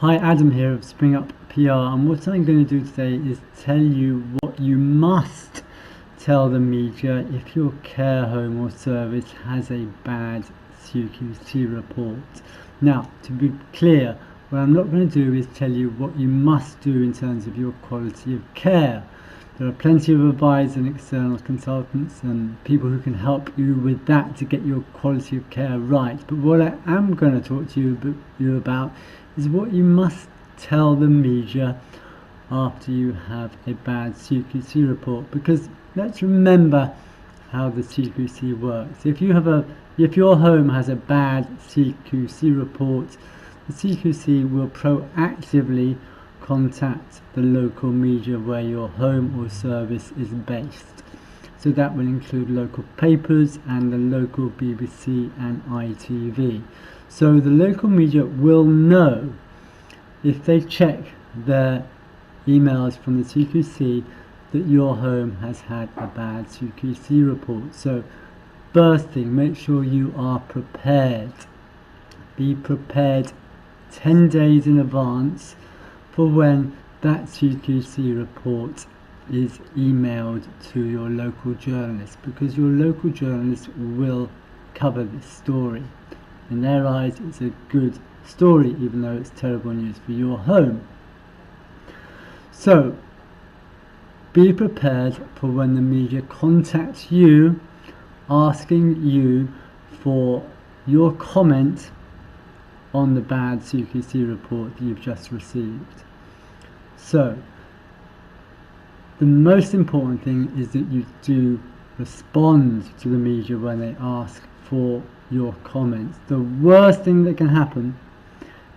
Hi, Adam here of Spring Up PR, and what I'm going to do today is tell you what you must tell the media if your care home or service has a bad CQC report. Now, to be clear, what I'm not going to do is tell you what you must do in terms of your quality of care. There are plenty of advisors and external consultants and people who can help you with that to get your quality of care right. But what I am going to talk to you about is what you must tell the media after you have a bad CQC report, because let's remember how the CQC works. If your home has a bad CQC report, the CQC will proactively contact the local media where your home or service is based. So that will include local papers and the local BBC and ITV. So the local media will know, if they check their emails from the CQC, that your home has had a bad CQC report. So first thing, make sure you are prepared. Be prepared 10 days in advance for when that CQC report is emailed to your local journalist, because your local journalist will cover this story. In their eyes, it's a good story, even though it's terrible news for your home. So be prepared for when the media contacts you asking you for your comment on the bad CQC report that you've just received. So the most important thing is that you do respond to the media when they ask for your comments. The worst thing that can happen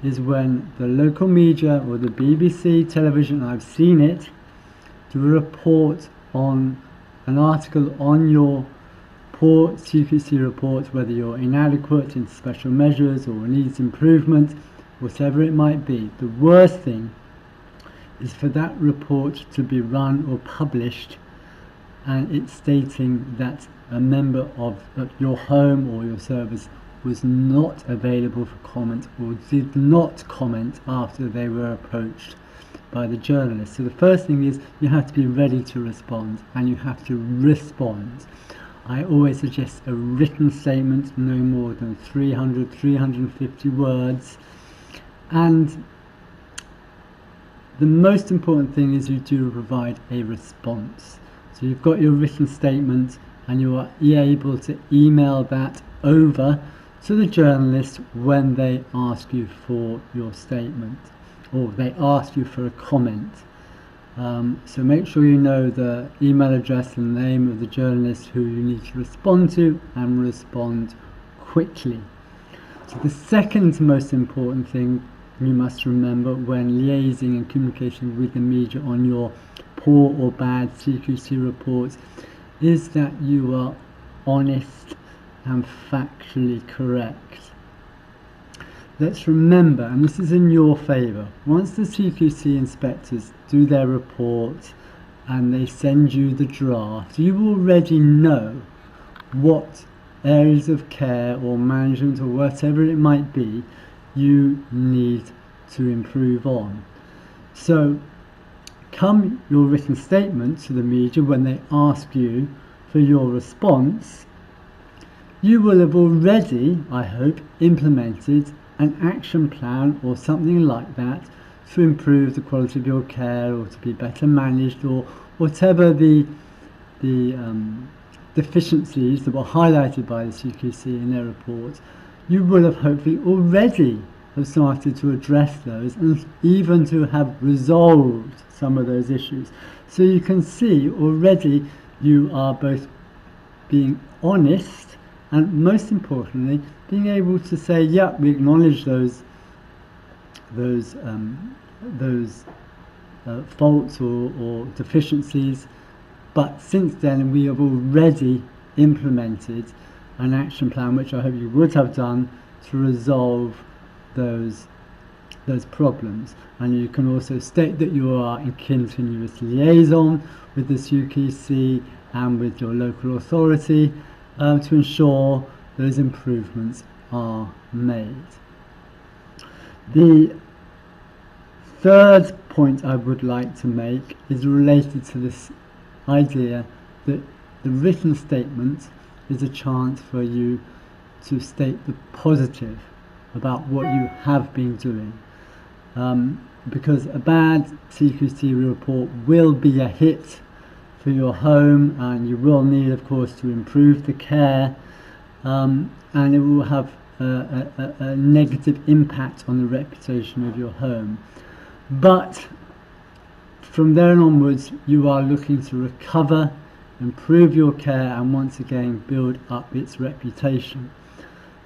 is when the local media or the BBC television, I've seen it, do a report on an article on your poor CQC report, whether you're inadequate in special measures or needs improvement, whatever it might be. The worst thing is for that report to be run or published and it's stating that a member of your home or your service was not available for comment or did not comment after they were approached by the journalist. So the first thing is you have to be ready to respond, and you have to respond. I always suggest a written statement, no more than 350 words, and the most important thing is you do provide a response. So you've got your written statement and you are able to email that over to the journalist when they ask you for your statement or they ask you for a comment. So make sure you know the email address and the name of the journalist who you need to respond to, and respond quickly. So the second most important thing you must remember when liaising and communicating with the media on your poor or bad CQC reports is that you are honest and factually correct. Let's remember, and this is in your favour, once the CQC inspectors do their report and they send you the draft, you already know what areas of care or management or whatever it might be you need to improve on. So come your written statement to the media when they ask you for your response, you will have already, I hope, implemented an action plan or something like that to improve the quality of your care or to be better managed, or whatever the deficiencies that were highlighted by the CQC in their report. You will have hopefully already have started to address those and even to have resolved some of those issues. So you can see already you are both being honest and, most importantly, being able to say, yeah, we acknowledge those faults or deficiencies, but since then we have already implemented an action plan, which I hope you would have done, to resolve those problems. And you can also state that you are in continuous liaison with the CQC and with your local authority to ensure those improvements are made. The third point I would like to make is related to this idea that the written statement is a chance for you to state the positive about what you have been doing. Because a bad CQC report will be a hit for your home, and you will need, of course, to improve the care, and it will have a negative impact on the reputation of your home. But from there onwards, you are looking to recover, improve your care, and once again build up its reputation.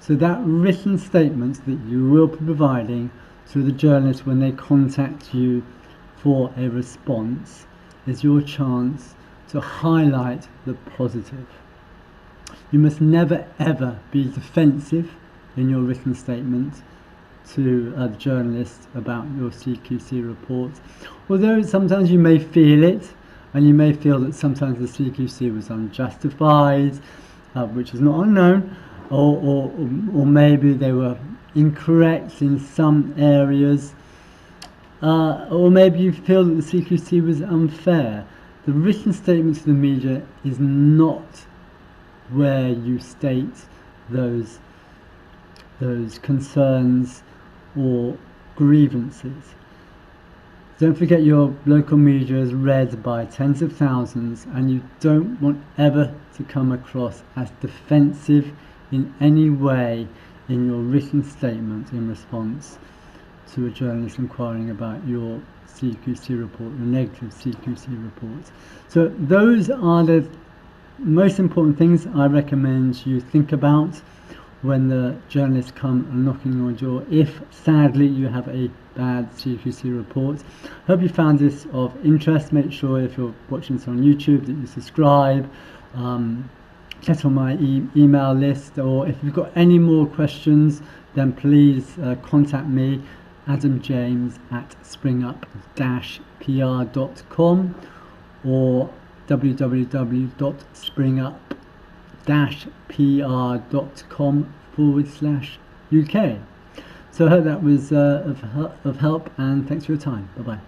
So that written statement that you will be providing to the journalist when they contact you for a response is your chance to highlight the positive. You must never ever be defensive in your written statement to the journalist about your CQC report, although sometimes you may feel it, and you may feel that sometimes the CQC was unjustified, which is not unknown, or maybe they were incorrect in some areas, or maybe you feel that the CQC was unfair. The written statement to the media is not where you state those concerns or grievances. Don't forget your local media is read by tens of thousands, and you don't want ever to come across as defensive in any way in your written statement in response to a journalist inquiring about your CQC report, your negative CQC report. So those are the most important things I recommend you think about when the journalists come knocking on your door, if sadly you have a bad CQC report. Hope you found this of interest. Make sure if you're watching this on YouTube that you subscribe, get on my email list, or if you've got any more questions, then please contact me, Adam James at springup-pr.com or www.springup-pr.com/UK. So I hope that was of help, and thanks for your time. Bye bye.